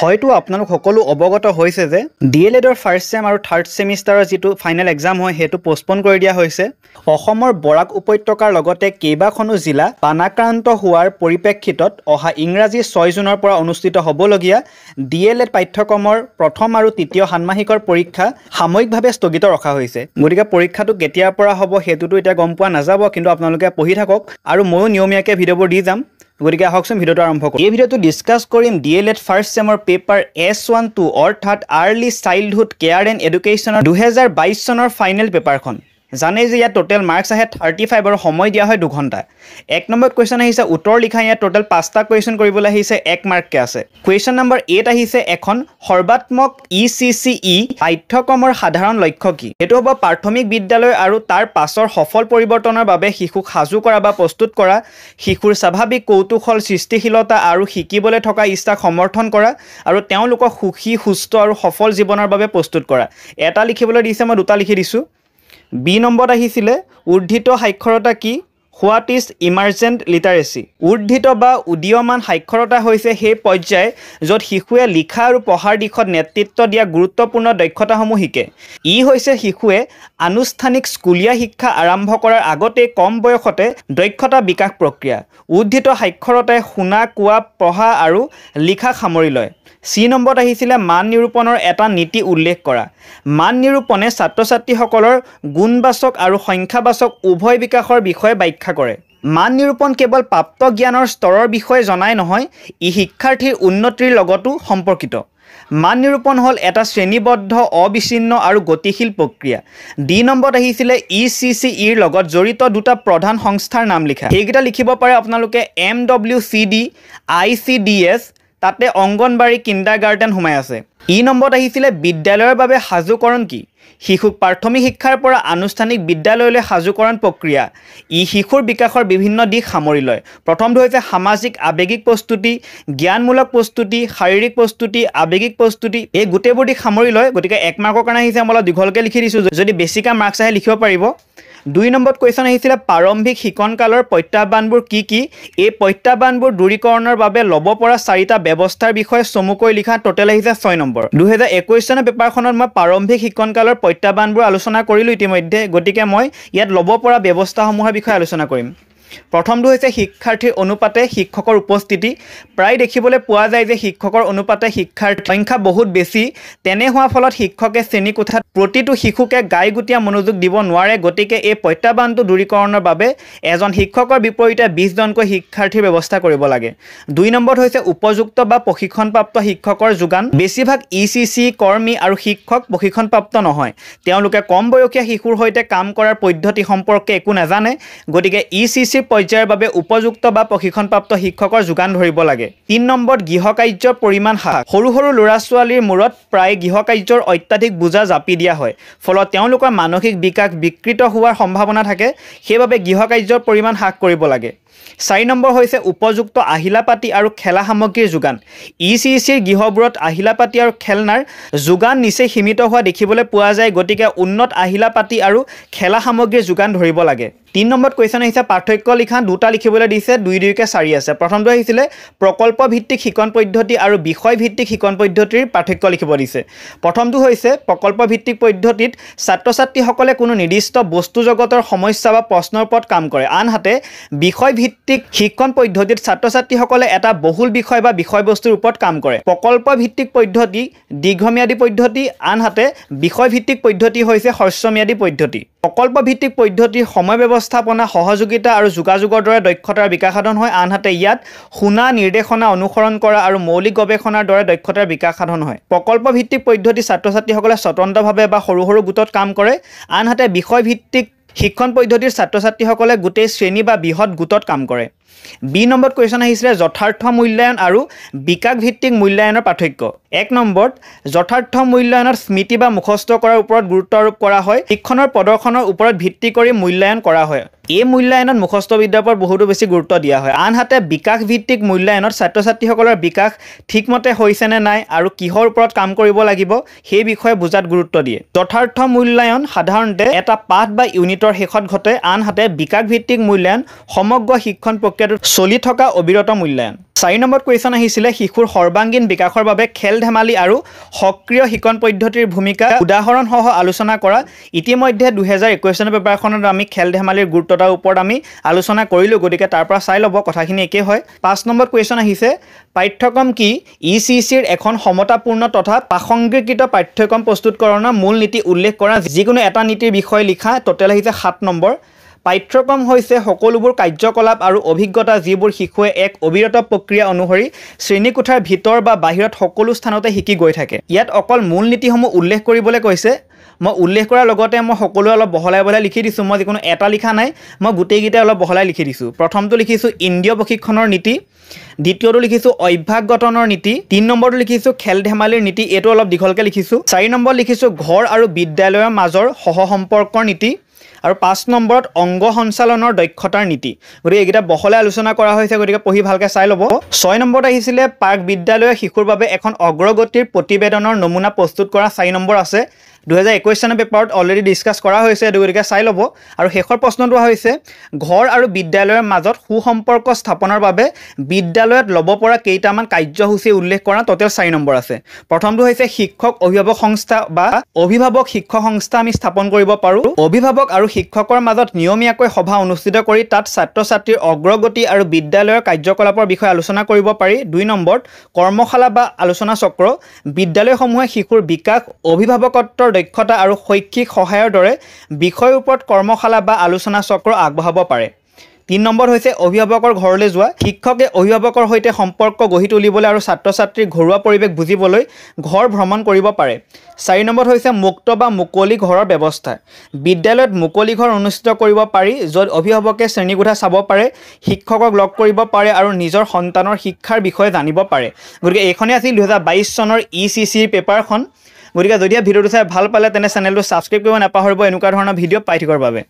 হয়তো আপোনালোক সকলো অৱগত হৈছে যে ডিএলএডৰ ফাৰ্ষ্ট সেম আৰু থাৰ্ড সেমিষ্টাৰৰ যেটো ফাইনেল এক্সাম হয় হেতু পোষ্টপন কৰি দিয়া হৈছে অসমৰ বৰাক উপত্যকাৰ লগতে কেইবাখনো জিলা বানাক্ৰান্ত হোৱাৰ পৰিপ্ৰেক্ষিতত অহা ইংৰাজী 6 জুনৰ পৰা অনুষ্ঠিত হ'বলগীয়া ডিএলএড পাঠ্যক্ৰমৰ প্ৰথম আৰু তৃতীয় ষান্মাসিকৰ পৰীক্ষা সাময়িকভাৱে স্থগিত ৰখা হৈছে গতিকে পৰীক্ষাটো কেতিয়াৰ পৰা হ'ব হেতুটো এতিয়া গম পোৱা নাযাব কিন্তু আপোনালোকে পঢ়ি থাকক আৰু ময়ো নিয়মীয়াকৈ ভিডিঅ'বোৰ দি যাম গতিকে আহকচোন ভিডিঅ'টো আৰম্ভ কৰোঁ এই ভিডিঅ'টো ডিসকাস কৰিম ডিএলএড ফাৰ্ষ্ট সেমৰ পেপাৰ S12 অৰ্থাৎ আৰ্লি চাইল্ডহুড কেয়াৰ এণ্ড এডুকেশ্যনৰ 2022 চনৰ ফাইনেল পেপাৰখন জানে যে ইয়াত টোটাল মাৰ্কস আহে 35 আৰু সময় দিয়া হয় 2 ঘণ্টা এক নম্বৰ কোৱেশ্চন আহিছে উত্তৰ লিখা ইয়াত টোটাল 5টা কোৱেশ্চন কৰিবলৈ আহিছে 1 মাৰ্ক কে আছে কোৱেশ্চন নম্বৰ 8 আহিছে এখন সৰ্বাত্মক ECCE পাঠ্যক্ৰমৰ সাধাৰণ লক্ষ্য কি এটো হ'ব প্ৰাথমিক বিদ্যালয় আৰু তাৰ পাছৰ সফল পৰিৱৰ্তনৰ বাবে শিশুক সাজু কৰা বা প্ৰস্তুত কৰা শিশুৰ স্বাভাৱিক কৌতুহল সৃষ্টিশীলতা আৰু শিকিবলৈ থকা ইচ্ছাক সমৰ্থন কৰা আৰু তেওঁলোকক সুখী সুস্থ আৰু সফল জীৱনৰ বাবে প্ৰস্তুত কৰা এটা লিখিবলৈ দিছে মই দুটা লিখি দিছো বি নম্বৰত আহিছিলে উৰ্ধিত সাক্ষৰতা কি হোৱাট ইজ ইমাৰ্জেন্ট লিটাৰেসি উৰ্ধিত বা উদীয়মান সাক্ষৰতা হৈছে সেই পৰ্যায় য'ত শিশুৱে লিখা আৰু পঢ়াৰ দিশত নেতৃত্ব দিয়া গুৰুত্বপূৰ্ণ দক্ষতাসমূহ শিকে ই হৈছে শিশুৱে আনুষ্ঠানিক স্কুলীয়া শিক্ষা আৰম্ভ কৰাৰ আগতে কম বয়সতে দক্ষতা বিকাশ প্ৰক্ৰিয়া উৰ্ধিত সাক্ষৰতাই শুনা কোৱা পঢ়া আৰু লিখা সামৰি লয় সি নম্বৰত আহিছিলে মান নিৰূপণৰ এটা নীতি উল্লেখ কৰা মান নিৰূপণে ছাত্ৰ-ছাত্ৰীসকলৰ গুণবাচক আৰু সংখ্যাবাচক উভয় বিকাশৰ বিষয়ে ব্যাখ্যা কৰে মান নিৰূপণ কেৱল প্ৰাপ্ত জ্ঞানৰ স্তৰৰ বিষয়ে জনাই নহয় ই শিক্ষাৰ্থীৰ উন্নতিৰ লগতো সম্পৰ্কিত মান নিৰূপণ হল এটা শ্ৰেণীবদ্ধ অবিচ্ছিন্ন আৰু গতিশীল প্ৰক্ৰিয়া ডি নম্বৰত আহিছিলে ECCEৰ লগত জড়িত দুটা প্ৰধান সংস্থাৰ নাম লিখা এইকেইটা লিখিব পাৰে আপোনালোকে MWCD ICDS তাতে অঙ্গনবাড়ী কিণ্ডাৰগাৰ্টেন হুমাই আছে ই নম্বৰত আহিছিলে বিদ্যালয়ৰ বাবে সাজুকৰণ কি শিশুক প্ৰাথমিক শিক্ষাৰ পৰা আনুষ্ঠানিক বিদ্যালয়লৈ সাজুকৰণ প্ৰক্ৰিয়া ই শিশুৰ বিকাশৰ বিভিন্ন দিশ সামৰি লয় প্ৰথমটো হৈছে সামাজিক আবেগিক প্ৰস্তুতি জ্ঞানমূলক প্ৰস্তুতি শাৰীৰিক প্ৰস্তুতি আবেগিক প্ৰস্তুতি এই গোটেইবোৰ দিশ সামৰি লয় গতিকে 1 মাৰ্কৰ কাৰণে আহিছে মই দীঘলকৈ লিখি দিছো যদি বেছিকা মাৰ্কস আহে লিখিব পাৰিব 2 নম্বৰত কোৱেশ্চন আহিছিলে প্ৰাৰম্ভিক শিক্ষণকালৰ প্ৰত্যাহ্বানবোৰ কি এই প্ৰত্যাহ্বানবোৰ দূৰীকৰণৰ বাবে ল'ব পৰা 4টা ব্যৱস্থাৰ বিষয়ে চমুকৈ লিখা টোটাল আহিছে 6 নম্বৰ 2021 চনৰ পেপাৰখনত মই প্ৰাৰম্ভিক শিক্ষণকালৰ প্ৰত্যাহ্বানবোৰ আলোচনা কৰিলো ইতিমধ্যে গতিকে মই ইয়াত ল'ব পৰা ব্যৱস্থাসমূহৰ বিষয়ে আলোচনা কৰিম প্ৰথমটো হৈছে শিক্ষাৰ্থীৰ অনুপাতে শিক্ষকৰ উপস্থিতি প্ৰায় দেখিবলৈ পোৱা যায় যে শিক্ষকৰ অনুপাতে শিক্ষাৰ্থীৰ সংখ্যা বহুত বেছি তেনে হোৱা ফলত শিক্ষকে শ্ৰেণী কোঠাত প্ৰতিটো শিশুকে গাইগুটীয়া মনোযোগ দিব নোৱাৰে গতিকে এই প্ৰত্যাহ্বানটো দূৰীকৰণৰ বাবে এজন শিক্ষকৰ বিপৰীতে 20 জনকৈ শিক্ষাৰ্থীৰ ব্যৱস্থা কৰিব লাগে 2 নম্বৰত হৈছে উপযুক্ত বা প্ৰশিক্ষণপ্ৰাপ্ত শিক্ষকৰ যোগান বেছিভাগ ECCE কৰ্মী আৰু শিক্ষক প্ৰশিক্ষণপ্ৰাপ্ত নহয় তেওঁলোকে কম বয়সীয়া শিশুৰ সৈতে কাম কৰাৰ পদ্ধতি সম্পৰ্কে একো নাজানে গতিকে ECCE পৰ্যায়ৰ বাবে উপযুক্ত বা প্ৰশিক্ষণপ্ৰাপ্ত শিক্ষকৰ যোগান ধৰিব লাগে 3 নম্বৰত গৃহকাৰ্যৰ পৰিমাণ হ্ৰাস সৰু সৰু ল'ৰা ছোৱালীৰ মূৰত প্ৰায় গৃহকাৰ্যৰ অত্যাধিক বুজা জাপি দিয়া হয় ফলত তেওঁলোকৰ মানসিক বিকাশ বিকৃত হোৱাৰ সম্ভাৱনা থাকে সেইবাবে গৃহকাৰ্যৰ পৰিমাণ হ্ৰাস কৰিব লাগে 4 নম্বৰ হৈছে উপযুক্ত আহিলাপাতি আৰু খেলা সামগ্ৰীৰ যোগান ECCEৰ গৃহবোৰত আহিলাপাতি আৰু খেলনাৰ যোগান নিচে সীমিত হোৱা দেখিবলৈ পোৱা যায় গতিকে উন্নত আহিলাপাতি আৰু খেলা সামগ্ৰীৰ যোগান ধৰিব লাগে 3 নম্বৰত কোৱেশ্চন আহিছে পাৰ্থক্য লিখা দুটা লিখিবলৈ দিছে 2-2কে 4 আছে প্ৰথমটো আহিছিলে প্ৰকল্প ভিত্তিক শিক্ষণ পদ্ধতি আৰু বিষয় ভিত্তিক শিক্ষণ পদ্ধতিৰ পাৰ্থক্য লিখিব দিছে প্ৰথমটো হৈছে প্ৰকল্প ভিত্তিক পদ্ধতিত ছাত্ৰ-ছাত্ৰীসকলে কোনো নিৰ্দিষ্ট বস্তু জগতৰ সমস্যা বা প্ৰশ্নৰ ওপৰত কাম কৰে আনহাতে বিষয় ভিত্তিক শিক্ষণ পদ্ধতিত ছাত্ৰ-ছাত্ৰীসকলে এটা বহুল বিষয় বা বিষয়বস্তুৰ ওপৰত কাম কৰে প্ৰকল্প ভিত্তিক পদ্ধতি দীৰ্ঘম্যাদী পদ্ধতি আনহাতে বিষয় ভিত্তিক পদ্ধতি হৈছে হ্ৰস্বম্যাদী পদ্ধতি প্ৰকল্প ভিত্তিক পদ্ধতিৰ সময় ব্যৱস্থাপনা সহযোগিতা আৰু যোগাযোগৰ দৰে দক্ষতাৰ বিকাশ সাধন হয় আনহাতে ইয়াত শুনা নিৰ্দেশনা অনুসৰণ কৰা আৰু মৌলিক গৱেষণাৰ দৰে দক্ষতাৰ বিকাশ সাধন হয় প্ৰকল্প ভিত্তিক পদ্ধতি ছাত্ৰ-ছাত্ৰীসকলে স্বতন্ত্ৰভাৱে বা সৰু সৰু গোটত কাম কৰে আনহাতে বিষয় ভিত্তিক শিক্ষণ পদ্ধতিৰ ছাত্ৰ-ছাত্ৰীসকলে গোটেই শ্ৰেণী বা বৃহৎ গোটত কাম কৰে বি নম্বৰত কোৱেশ্চন আহিছিলে যথাৰ্থ মূল্যায়ন আৰু বিকাশ ভিত্তিক মূল্যায়নৰ পাৰ্থক্য 1 নম্বৰত যথাৰ্থ মূল্যায়নত স্মৃতি বা মুখস্থ কৰাৰ ওপৰত গুৰুত্ব আৰোপ কৰা হয় শিক্ষণৰ প্ৰদৰ্শনৰ ওপৰত ভিত্তি কৰি মূল্যায়ন কৰা হয় এই মূল্যায়নত মুখস্থ বিদ্যাৰ ওপৰত বহুতো বেছি গুৰুত্ব দিয়া হয় আনহাতে বিকাশ ভিত্তিক মূল্যায়নত ছাত্ৰ-ছাত্ৰীসকলৰ বিকাশ ঠিকমতে হৈছে নে নাই আৰু কিহৰ ওপৰত কাম কৰিব লাগিব সেই বিষয়ে বুজাত গুৰুত্ব দিয়ে যথাৰ্থ মূল্যায়ন সাধাৰণতে এটা পাঠ বা ইউনিটৰ শেষত ঘটে আনহাতে বিকাশ ভিত্তিক মূল্যায়ন সমগ্ৰ শিক্ষণ প্ৰক্ৰিয়া প্ৰক্ৰিয়াটো চলি থকা অবিৰত মূল্যায়ন 4 নম্বৰ কুৱেশ্যন আহিছিলে শিশুৰ সৰ্বাংগীন বিকাশৰ বাবে খেল ধেমালি আৰু সক্ৰিয় শিক্ষণ পদ্ধতিৰ ভূমিকা উদাহৰণসহ আলোচনা কৰা ইতিমধ্যে 2021 চনৰ পেপাৰখনত আমি খেল ধেমালিৰ গুৰুত্বতাৰ ওপৰত আমি আলোচনা কৰিলো গতিকে তাৰ পৰা চাই ল'ব কথাখিনি একে হয় 5 নম্বৰ কুৱেশ্যন আহিছে পাঠ্যক্ৰম কি ইচিচিৰ এখন সমতাপূৰ্ণ তথা প্ৰাসংগিকৃত পাঠ্যক্ৰম প্ৰস্তুতকৰণৰ মূল নীতি উল্লেখ কৰা যিকোনো এটা নীতিৰ বিষয়ে লিখা টোটেল আহিছে 7 নম্বৰ পাঠ্যক্ৰম হৈছে সকলোবোৰ কাৰ্যকলাপ আৰু অভিজ্ঞতা যিবোৰ শিশুৱে এক অবিৰত প্ৰক্ৰিয়া অনুসৰি শ্ৰেণীকোঠাৰ ভিতৰ বা বাহিৰত সকলো স্থানতে শিকি গৈ থাকে ইয়াত অকল মূল নীতিসমূহ উল্লেখ কৰিবলৈ কৈছে মই উল্লেখ কৰাৰ লগতে মই সকলো অলপ বহলাই লিখি দিছোঁ মই যিকোনো এটা লিখা নাই মই গোটেইকেইটা অলপ বহলাই লিখি দিছোঁ প্ৰথমটো লিখিছোঁ ইন্দ্ৰিয় প্ৰশিক্ষণৰ নীতি দ্বিতীয়টো লিখিছোঁ অভ্যাস গঠনৰ নীতি 3 নম্বৰটো লিখিছোঁ খেল ধেমালিৰ নীতি এইটো অলপ দীঘলকৈ লিখিছোঁ 4 নম্বৰ লিখিছোঁ ঘৰ আৰু বিদ্যালয়ৰ মাজৰ সহ সম্পৰ্কৰ নীতি আৰু 5 নম্বৰত অংগ সঞ্চালনৰ দক্ষতাৰ নীতি গতিকে এইকেইটা বহলাই আলোচনা কৰা হৈছে গতিকে পঢ়ি ভালকৈ চাই ল'ব 6 নম্বৰত আহিছিলে পাৰ্ক বিদ্যালয়ৰ শিশুৰ বাবে এখন অগ্ৰগতিৰ প্ৰতিবেদনৰ নমুনা প্ৰস্তুত কৰা 4 নম্বৰ আছে 2021 চনৰ পেপাৰত অলৰেডি ডিসকাস কৰা হৈছে গতিকে চাই ল'ব আৰু শেষৰ প্ৰশ্নটো হৈছে ঘৰ আৰু বিদ্যালয়ৰ মাজত সুসম্পৰ্ক স্থাপনৰ বাবে বিদ্যালয়ত ল'ব পৰা কেইটামান কাৰ্যসূচী উল্লেখ কৰা টোটেল 4 নম্বৰ আছে প্ৰথমটো হৈছে শিক্ষক অভিভাৱক সংস্থা বা অভিভাৱক শিক্ষক সংস্থা আমি স্থাপন কৰিব পাৰোঁ অভিভাৱক আৰু শিক্ষকৰ মাজত নিয়মীয়াকৈ সভা অনুষ্ঠিত কৰি তাত ছাত্ৰ ছাত্ৰীৰ অগ্ৰগতি আৰু বিদ্যালয়ৰ কাৰ্যকলাপৰ বিষয়ে আলোচনা কৰিব পাৰি 2 নম্বৰত কৰ্মশালা বা আলোচনা চক্ৰ বিদ্যালয়সমূহে শিশুৰ বিকাশ অভিভাৱকত্বৰ দক্ষতা আৰু শৈক্ষিক সহায়ৰ দৰে বিষয়ৰ ওপৰত কৰ্মশালা বা আলোচনা চক্ৰ আগবঢ়াব পাৰে 3 নম্বৰ হৈছে অভিভাৱকৰ ঘৰলৈ যোৱা শিক্ষকে অভিভাৱকৰ সৈতে সম্পৰ্ক গঢ়ি তুলিবলৈ আৰু ছাত্ৰ ছাত্ৰীৰ ঘৰুৱা পৰিৱেশ বুজিবলৈ ঘৰ ভ্ৰমণ কৰিব পাৰে 4 নম্বৰ হৈছে মুক্ত বা মুকলি ঘৰৰ ব্যৱস্থা বিদ্যালয়ত মুকলি ঘৰ অনুষ্ঠিত কৰিব পাৰি য'ত অভিভাৱকে শ্ৰেণীকোঠা চাব পাৰে শিক্ষকক লগ কৰিব পাৰে আৰু নিজৰ সন্তানৰ শিক্ষাৰ বিষয়ে জানিব পাৰে গতিকে এইখনে আছিল 2022 চনৰ ইচিচিৰ পেপাৰখন গতিকে যদি ভিডিঅ'টো চাই ভাল পালে তেনে চেনেলটো সাবস্ক্ৰাইব কৰিব নাপাহৰিব এনেকুৱা ধৰণৰ ভিডিঅ' পাই থাকিবৰ বাবে